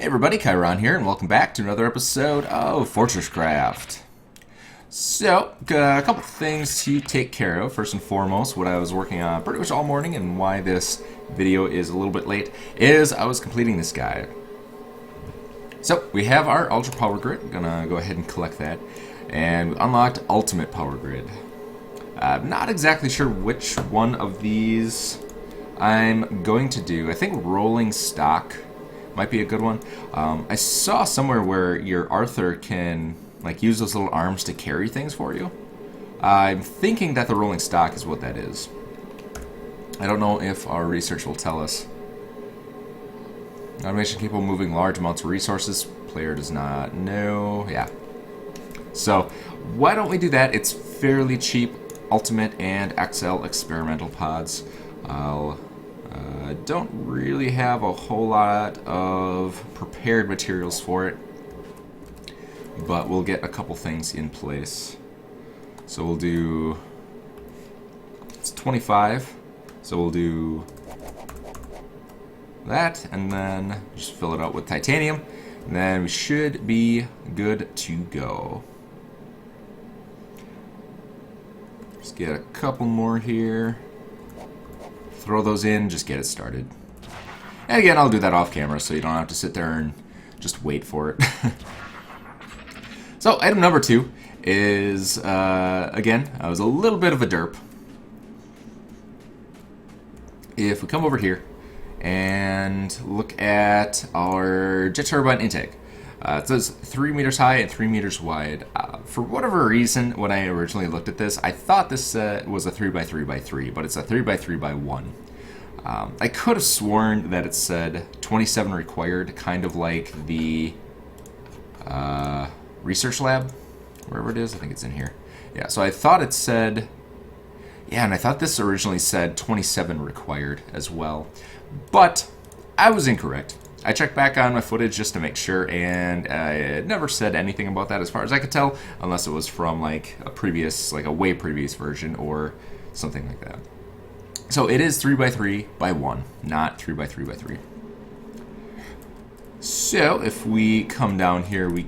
Everybody, Chiron here, and welcome back to another episode of FortressCraft. So, a couple things to take care of. First and foremost, what I was working on pretty much all morning and why this video is a little bit late is I was completing this guide. So, we have our Ultra Power Grid. I'm gonna go ahead and collect that. And we unlocked Ultimate Power Grid. I'm not exactly sure which one of these I'm going to do. I think Rolling Stock might be a good one. I saw somewhere where your Arthur can use those little arms to carry things for you. I'm thinking that the Rolling Stock is what that is. I don't know if our research will tell us. Automation capable of moving large amounts of resources. Player does not know. Yeah. So why don't we do that? It's fairly cheap. Ultimate and XL experimental pods. I don't really have a whole lot of prepared materials for it, but we'll get a couple things in place. So we'll do, it's 25, so we'll do that, and then just fill it out with titanium, and then we should be good to go. Just get a couple more here. Throw those in, just get it started. And again, I'll do that off camera so you don't have to sit there and just wait for it. So, item number 2 is, again, I was a little bit of a derp. If we come over here and look at our jet turbine intake, it says 3 meters high and 3 meters wide. For whatever reason, when I originally looked at this, I thought this was a 3x3x3, but it's a 3x3x1. I could have sworn that it said 27 required, kind of like the research lab, wherever it is. I think it's in here. Yeah, so I thought it said, yeah, and I thought this originally said 27 required as well, but I was incorrect. I checked back on my footage just to make sure, and it never said anything about that as far as I could tell, unless it was from a previous, a way previous version or something like that. So it is 3x3x1, not 3x3x3. So if we come down here, we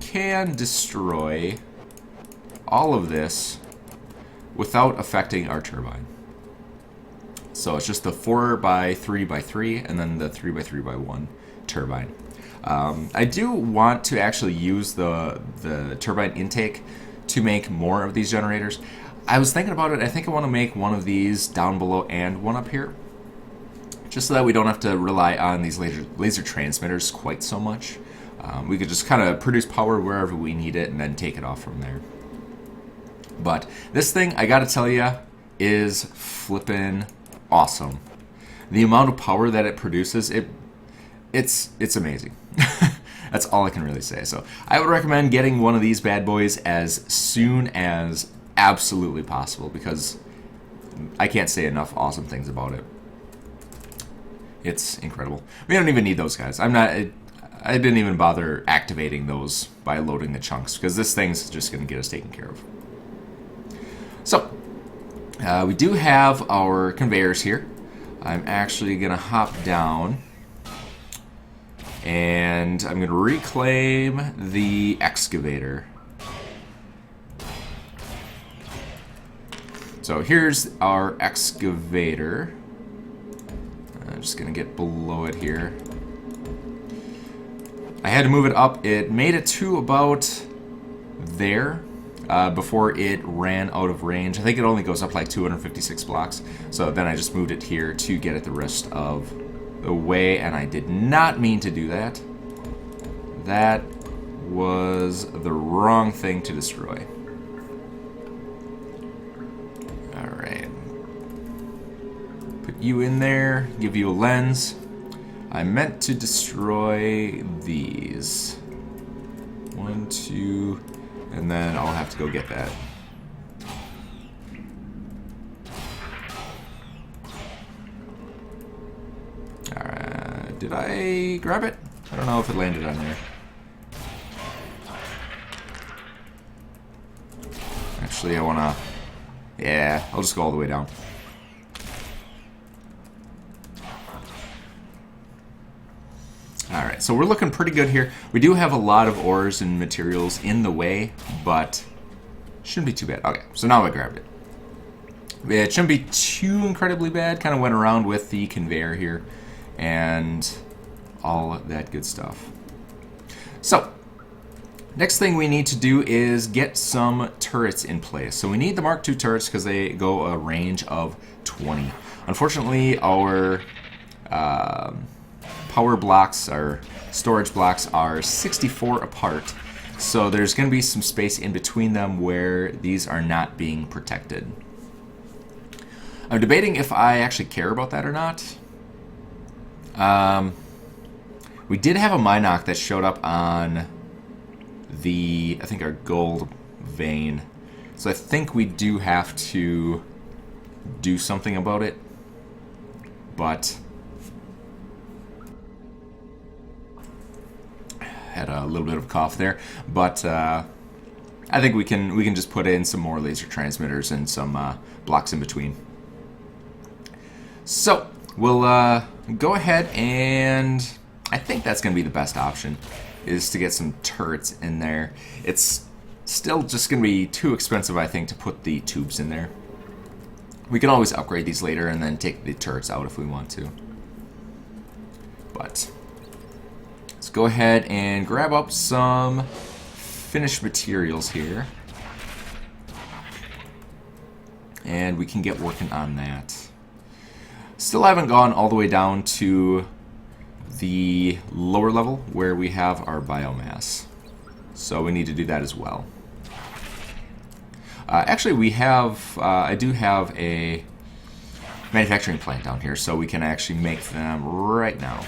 can destroy all of this without affecting our turbine. So it's just the 4x3x3 and then the 3x3x1 turbine. I do want to actually use the turbine intake to make more of these generators. I was thinking about it. I think I want to make one of these down below and one up here, just so that we don't have to rely on these laser transmitters quite so much. We could just kind of produce power wherever we need it and then take it off from there. But this thing, I gotta tell you, is flippin' awesome. The amount of power that it produces, it's amazing. That's all I can really say. So I would recommend getting one of these bad boys as soon as absolutely possible, because I can't say enough awesome things about it. It's incredible. We don't even need those guys. I didn't even bother activating those by loading the chunks, because this thing's just going to get us taken care of. So we do have our conveyors here. I'm actually going to hop down and I'm going to reclaim the excavator. So here's our excavator. I'm just going to get below it here. I had to move it up. It made it to about there. Before it ran out of range. I think it only goes up like 256 blocks. So then I just moved it here to get it the rest of the way, and I did not mean to do that. That was the wrong thing to destroy. Alright. Put you in there, give you a lens. I meant to destroy these. 1, 2... and then I'll have to go get that. Alright, did I grab it? I don't know if it landed on there. Actually, I wanna... yeah, I'll just go all the way down. Alright, so we're looking pretty good here. We do have a lot of ores and materials in the way, but shouldn't be too bad. Okay, so now I grabbed it. It shouldn't be too incredibly bad. Kind of went around with the conveyor here and all that good stuff. So, next thing we need to do is get some turrets in place. So we need the Mark II turrets because they go a range of 20. Unfortunately, our power blocks, our storage blocks, are 64 apart. So there's going to be some space in between them where these are not being protected. I'm debating if I actually care about that or not. We did have a Minoc that showed up on I think our gold vein. So I think we do have to do something about it. But had a little bit of a cough there. But I think we can just put in some more laser transmitters and some blocks in between. So we'll go ahead, and I think that's going to be the best option, is to get some turrets in there. It's still just going to be too expensive, I think, to put the tubes in there. We can always upgrade these later and then take the turrets out if we want to. But let's go ahead and grab up some finished materials here. And we can get working on that. Still haven't gone all the way down to the lower level where we have our biomass. So we need to do that as well. Actually, we have, I do have a manufacturing plant down here, so we can actually make them right now.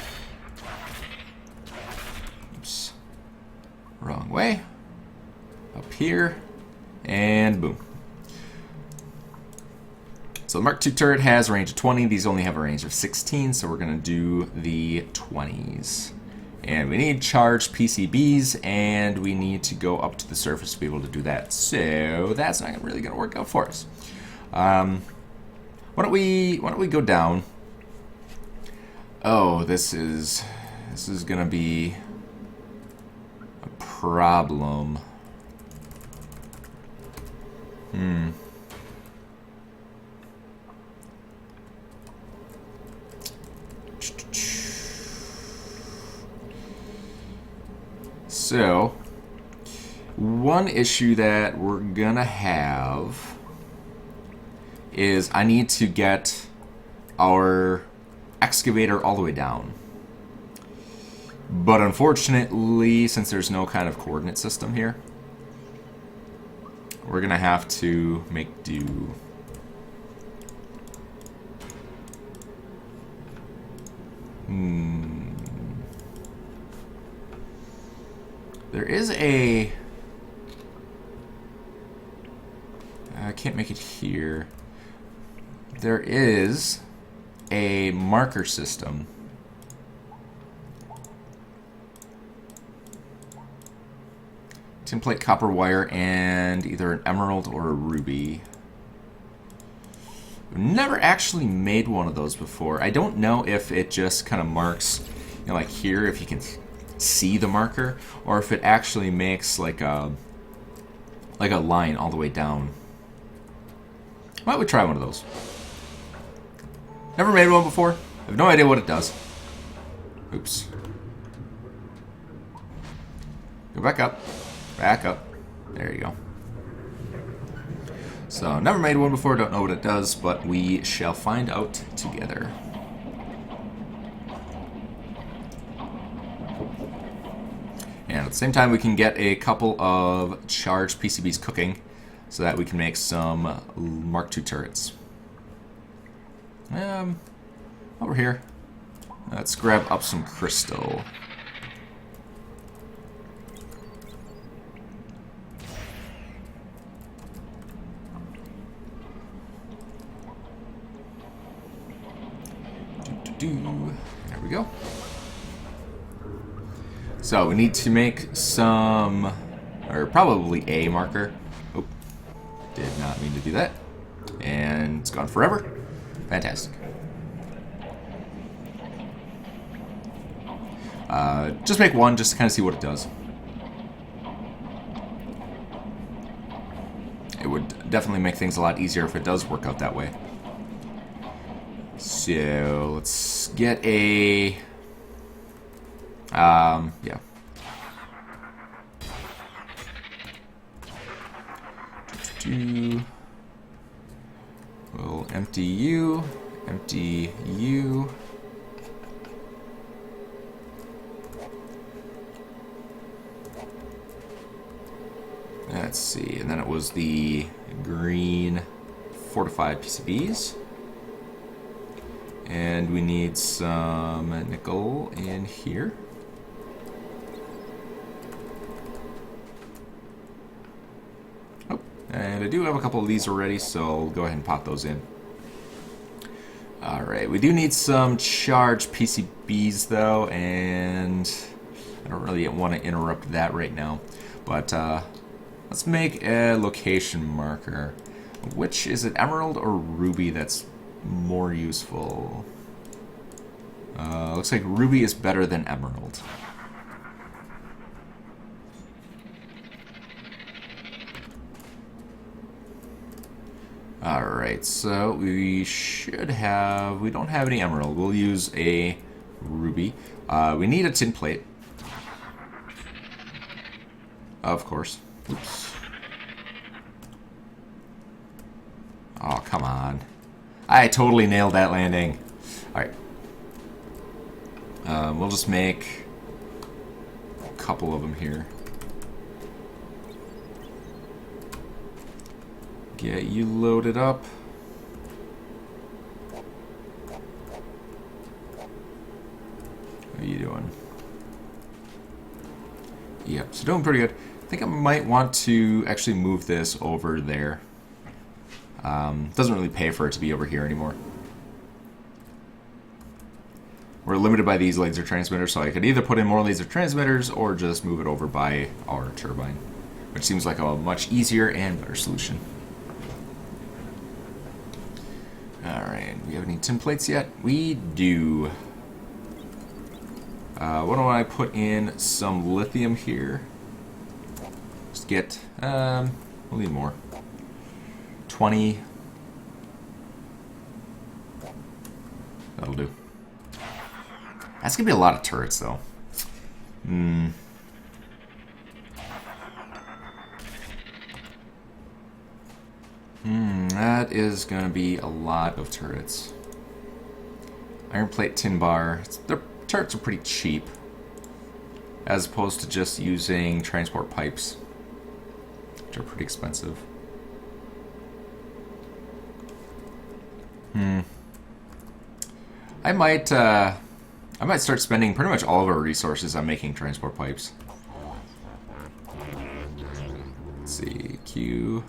Oops. Wrong way. Up here, and boom. So the Mark II turret has a range of 20. These only have a range of 16, so we're going to do the 20s. And we need charged PCBs, and we need to go up to the surface to be able to do that. So that's not really going to work out for us. Why don't we go down? Oh, this is going to be a problem. So, one issue that we're gonna have is I need to get our excavator all the way down. But unfortunately, since there's no kind of coordinate system here, we're gonna have to make do. There is a... I can't make it here. There is a marker system. Tinplate, copper wire, and either an emerald or a ruby. I've never actually made one of those before. I don't know if it just kind of marks, you know, like here, if you can see the marker, or if it actually makes like a line all the way down. Why don't we try one of those? Never made one before. I have no idea what it does. Oops. Go back up. Back up. There you go. So, never made one before, don't know what it does, but we shall find out together. And at the same time, we can get a couple of charged PCBs cooking so that we can make some Mark II turrets. While we're here, let's grab up some crystal. There we go. So we need to make some, or probably a marker. Oh, did not mean to do that. And it's gone forever. Fantastic. Just make one, just to kind of see what it does. It would definitely make things a lot easier if it does work out that way. So let's get a yeah. We'll empty you, empty you. Let's see, and then it was the green fortified PCBs. And we need some nickel in here. Oh, and I do have a couple of these already, so I'll go ahead and pop those in. Alright, we do need some charged PCBs though, and I don't really want to interrupt that right now. But let's make a location marker. Which is it, emerald or ruby that's more useful? Looks like ruby is better than emerald. Alright, so we should have... we don't have any emerald. We'll use a ruby. We need a tin plate. Of course. Oops. Oh, come on. I totally nailed that landing. Alright. We'll just make a couple of them here. Get you loaded up. How are you doing? Yep, so doing pretty good. I think I might want to actually move this over there. Doesn't really pay for it to be over here anymore. We're limited by these laser transmitters, so I could either put in more laser transmitters or just move it over by our turbine, which seems like a much easier and better solution. Alright, we have any tin plates yet? We do. Why don't I put in some lithium here? Just get, we'll need more. 20. That'll do. That's gonna be a lot of turrets, though. That is gonna be a lot of turrets. Iron plate, tin bar. Their turrets are pretty cheap, as opposed to just using transport pipes, which are pretty expensive. I might start spending pretty much all of our resources on making transport pipes. Let's see, Q.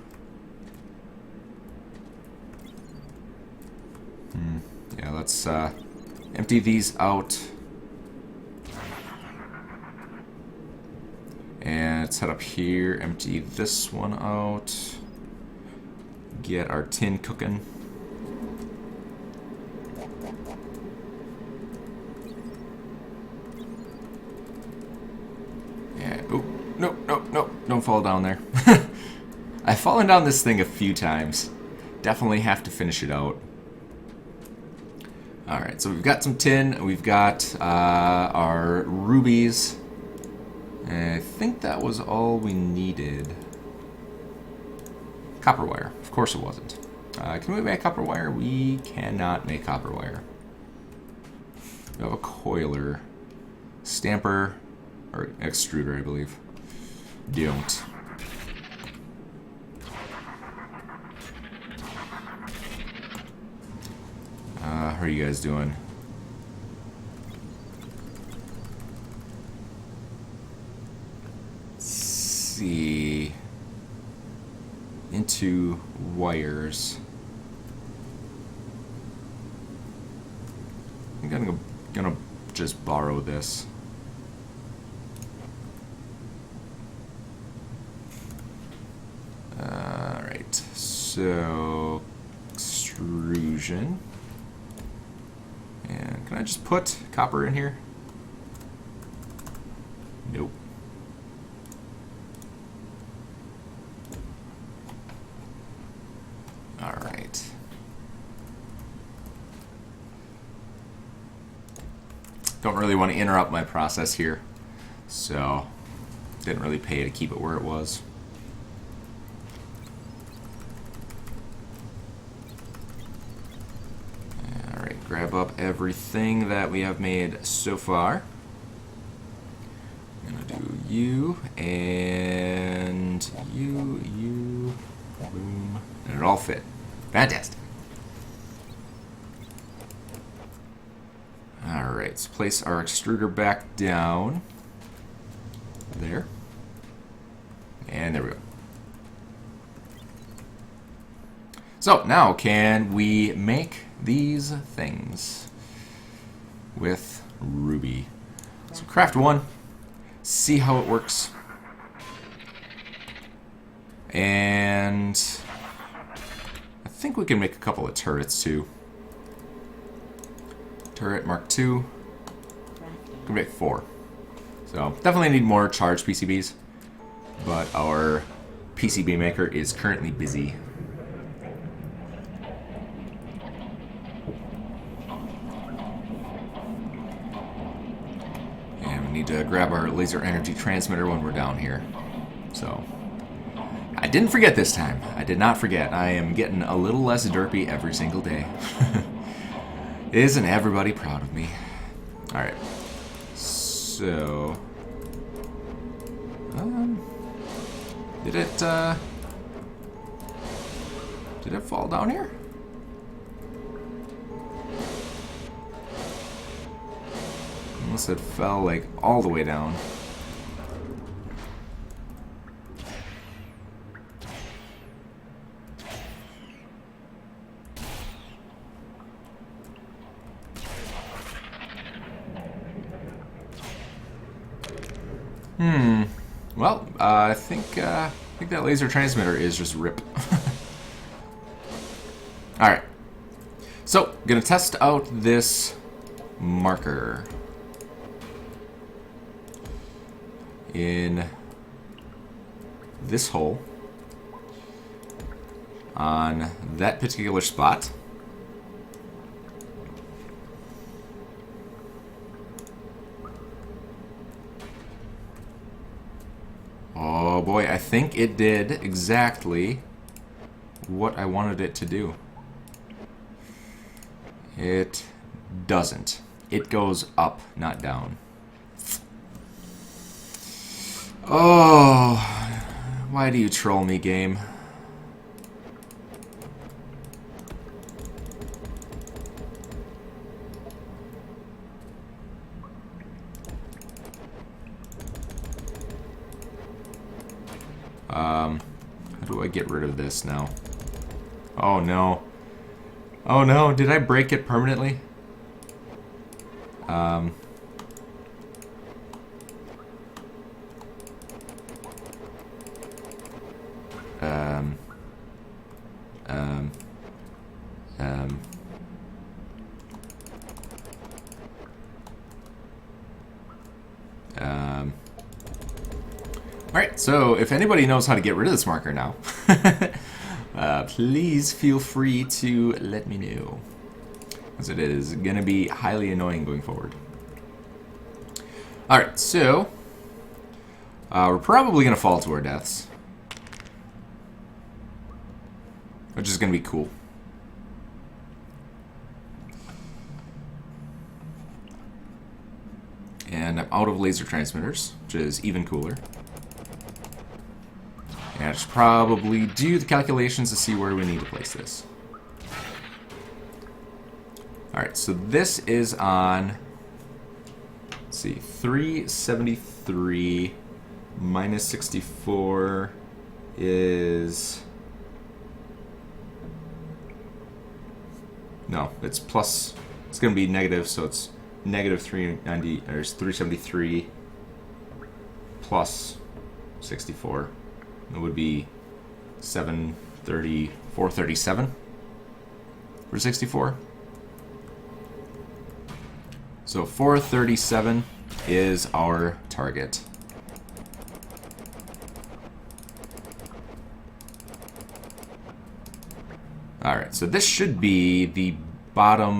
Yeah, let's empty these out. And let's head up here, empty this one out. Get our tin cooking. Nope, don't fall down there. I've fallen down this thing a few times. Definitely have to finish it out. Alright, so we've got some tin, we've got our rubies. And I think that was all we needed. Copper wire. Of course it wasn't. Can we make copper wire? We cannot make copper wire. We have a coiler. Stamper. Or extruder, I believe. Don't. How are you guys doing? Let's see. Into wires. I'm gonna just borrow this. Alright, so extrusion. And can I just put copper in here? Nope. Alright. Don't really want to interrupt my process here, so didn't really pay to keep it where it was. Alright, grab up everything that we have made so far. I'm gonna do you, and you, boom, and it all fit. Fantastic. Alright, let's place our extruder back down. There. And there we go. So, now can we make these things with Ruby? So, craft one. See how it works. And I think we can make a couple of turrets too. Turret Mark II. We can make 4. So definitely need more charged PCBs, but our PCB maker is currently busy. And we need to grab our laser energy transmitter when we're down here. So I didn't forget this time. I did not forget. I am getting a little less derpy every single day. Isn't everybody proud of me? Alright. So... Did it fall down here? Unless it fell, like, all the way down. Well, I think that laser transmitter is just rip. Alright. So, gonna test out this marker in this hole on that particular spot. Oh boy, I think it did exactly what I wanted it to do. It doesn't. It goes up, not down. Oh, why do you troll me, game? How do I get rid of this now? Oh no. Oh no, did I break it permanently? Alright, so if anybody knows how to get rid of this marker now, please feel free to let me know, because it is going to be highly annoying going forward. Alright, so we're probably going to fall to our deaths, which is going to be cool. And I'm out of laser transmitters, which is even cooler. And I should probably do the calculations to see where we need to place this. Alright, so this is on, let's see, 373 minus 64 is, no, it's plus, it's going to be negative, so it's negative 390, or 373 plus 64. It would be 437 for 64. So 437 is our target. Alright, so this should be the bottom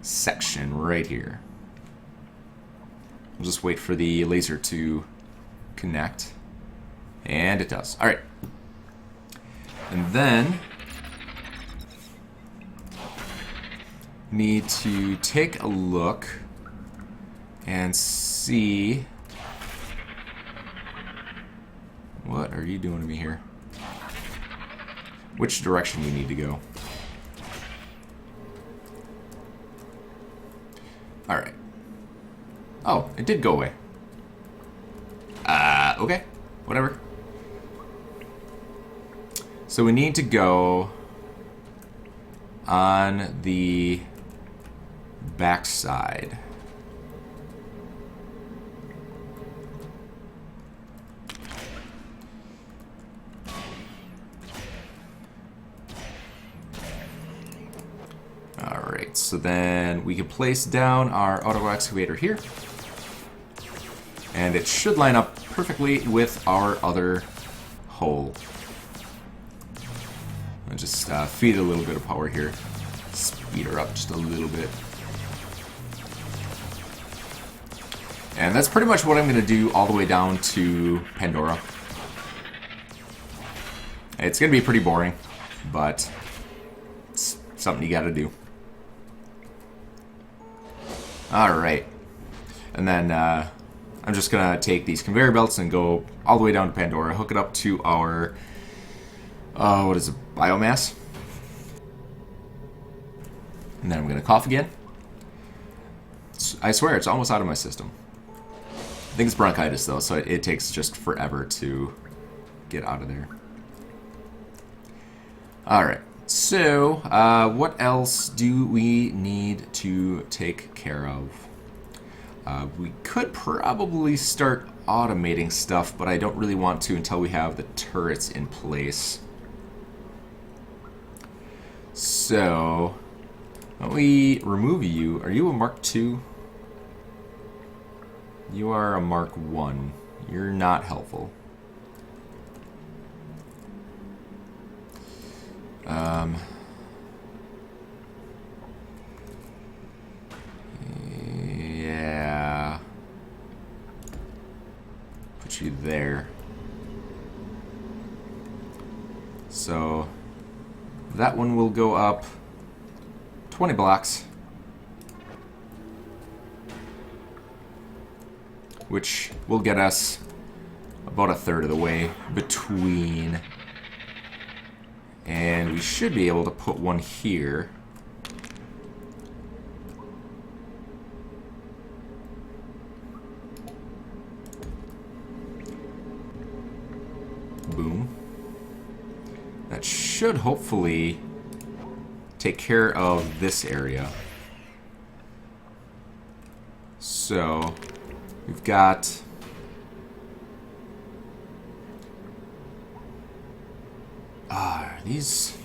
section right here. We'll just wait for the laser to connect. And it does. Alright. And then need to take a look and see what are you doing to me here? Which direction we need to go. Alright. Oh, it did go away. Okay. Whatever. So we need to go on the back side. Alright, so then we can place down our auto excavator here. And it should line up perfectly with our other hole. I'll just feed it a little bit of power here. Speed her up just a little bit. And that's pretty much what I'm going to do all the way down to Pandora. It's going to be pretty boring, but it's something you got to do. Alright. And then I'm just going to take these conveyor belts and go all the way down to Pandora, hook it up to our, what is it, biomass. And then I'm going to cough again. I swear, it's almost out of my system. I think it's bronchitis, though, so it takes just forever to get out of there. Alright, so what else do we need to take care of? We could probably start automating stuff, but I don't really want to until we have the turrets in place. So, why don't we remove you? Are you a Mark II? You are a Mark I. You're not helpful. Yeah. Put you there. So that one will go up 20 blocks, which will get us about a third of the way between. And we should be able to put one here. Boom. That should hopefully take care of this area. So we've got are these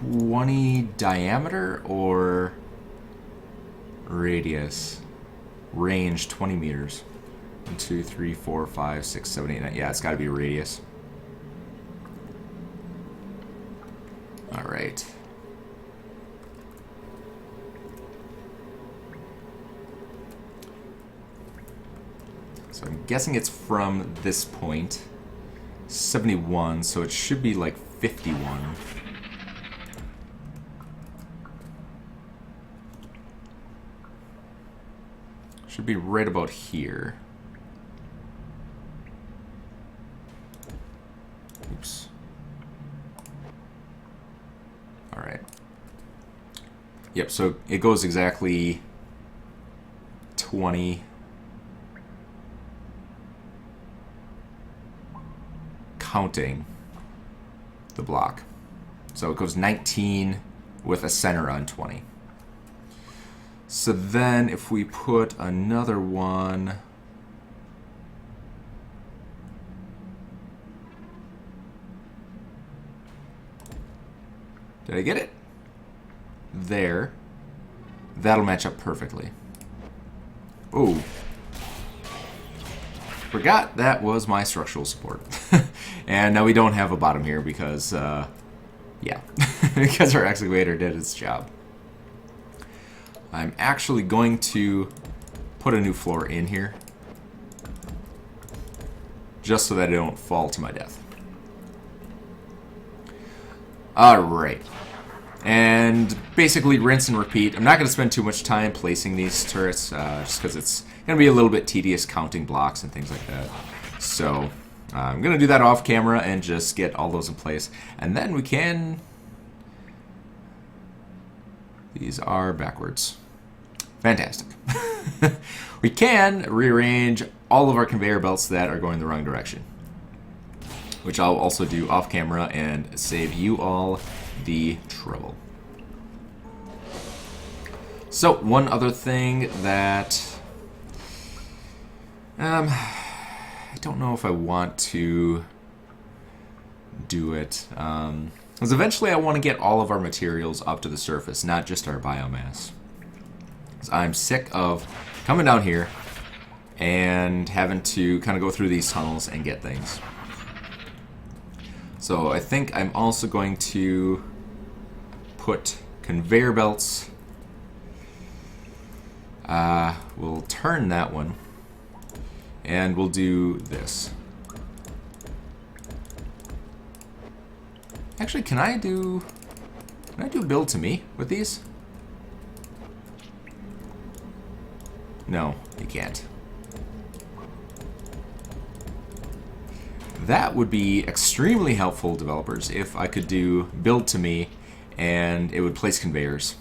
20 diameter or radius? Range 20 meters. 1, 2, 3, 4, 5, 6, 7, 8, 9. Yeah, it's got to be radius. All right. So I'm guessing it's from this point. 71, so it should be like 51. Should be right about here. Oops. Alright. Yep, so it goes exactly 20. Counting the block. So it goes 19 with a center on 20. So then if we put another one, did I get it? There. That'll match up perfectly. Ooh. Forgot that was my structural support. And now we don't have a bottom here because, yeah, because our excavator did its job. I'm actually going to put a new floor in here, just so that I don't fall to my death. Alright. And basically rinse and repeat. I'm not going to spend too much time placing these turrets, just because it's going to be a little bit tedious counting blocks and things like that. So, I'm going to do that off camera and just get all those in place. And then we can... These are backwards. Fantastic. We can rearrange all of our conveyor belts that are going the wrong direction, which I'll also do off camera and save you all the trouble. So, one other thing that I don't know if I want to do it, because eventually I want to get all of our materials up to the surface, not just our biomass. I'm sick of coming down here and having to kind of go through these tunnels and get things. So I think I'm also going to put conveyor belts. We'll turn that one, and we'll do this. Actually, can I do build to me with these? No, you can't. That would be extremely helpful, developers, if I could do build to me and it would place conveyors.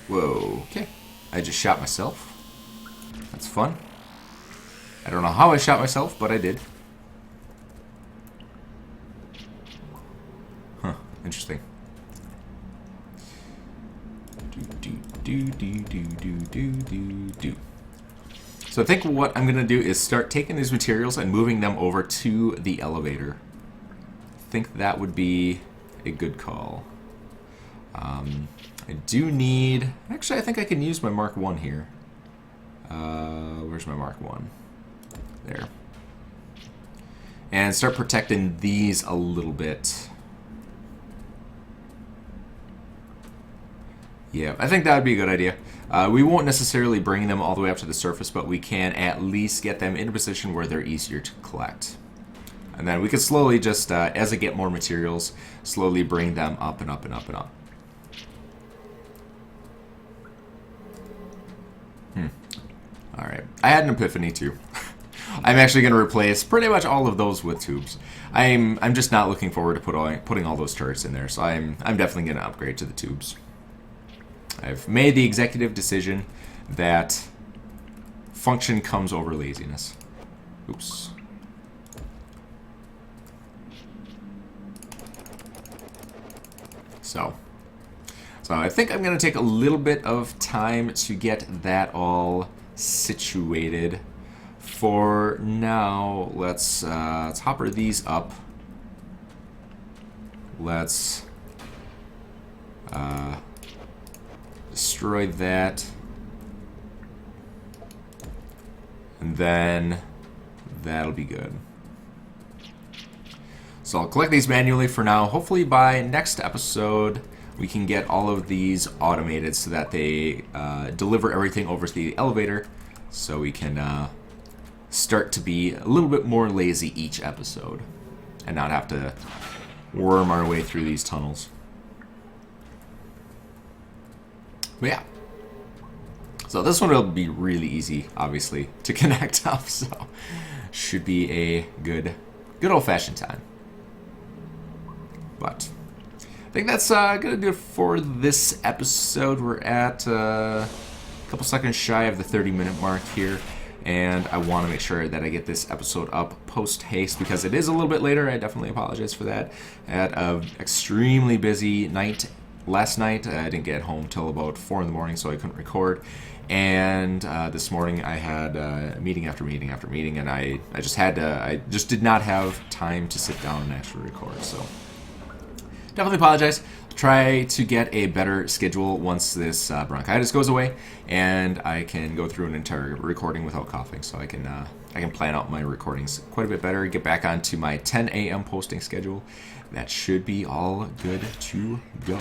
Whoa, okay. I just shot myself. That's fun. I don't know how I shot myself, but I did. Huh, interesting. So I think what I'm going to do is start taking these materials and moving them over to the elevator. I think that would be a good call. I do need... Actually, I think I can use my Mark 1 here. Where's my Mark 1? There. And start protecting these a little bit. Yeah, I think that would be a good idea. We won't necessarily bring them all the way up to the surface, but we can at least get them in a position where they're easier to collect. And then we can slowly just, as I get more materials, slowly bring them up and up and up and up. Alright, I had an epiphany too. I'm actually going to replace pretty much all of those with tubes. I'm just not looking forward to putting all those turrets in there, so I'm definitely going to upgrade to the tubes. I've made the executive decision that function comes over laziness. Oops. So I think I'm going to take a little bit of time to get that all situated. For now, let's hopper these up. Let's destroy that, and then that'll be good. So I'll collect these manually for now. Hopefully by next episode we can get all of these automated so that they deliver everything over to the elevator, so we can start to be a little bit more lazy each episode and not have to worm our way through these tunnels. But yeah, so this one will be really easy, obviously, to connect up, so should be a good old-fashioned time. But I think that's gonna do it for this episode. We're at a couple seconds shy of the 30-minute mark here, and I want to make sure that I get this episode up post-haste because it is a little bit later. I definitely apologize for that. I had an extremely busy night last night. I didn't get home till about 4 in the morning, so I couldn't record. And this morning I had meeting after meeting after meeting, and I just did not have time to sit down and actually record. So definitely apologize. try to get a better schedule once this bronchitis goes away, and I can go through an entire recording without coughing. So I can plan out my recordings quite a bit better, get back onto my 10 a.m. posting schedule. That should be all good to go.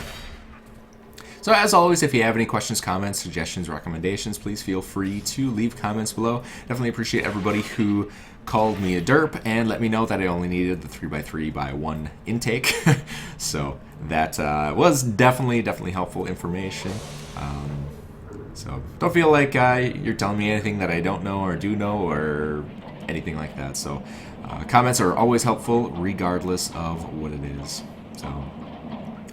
So as always, if you have any questions, comments, suggestions, recommendations, please feel free to leave comments below. Definitely appreciate everybody who called me a derp and let me know that I only needed the 3x3x1 intake. So that was definitely helpful information. So don't feel like you're telling me anything that I don't know or do know or anything like that. So comments are always helpful regardless of what it is. So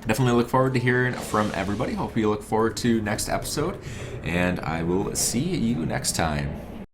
definitely look forward to hearing from everybody. Hope you look forward to next episode, and I will see you next time.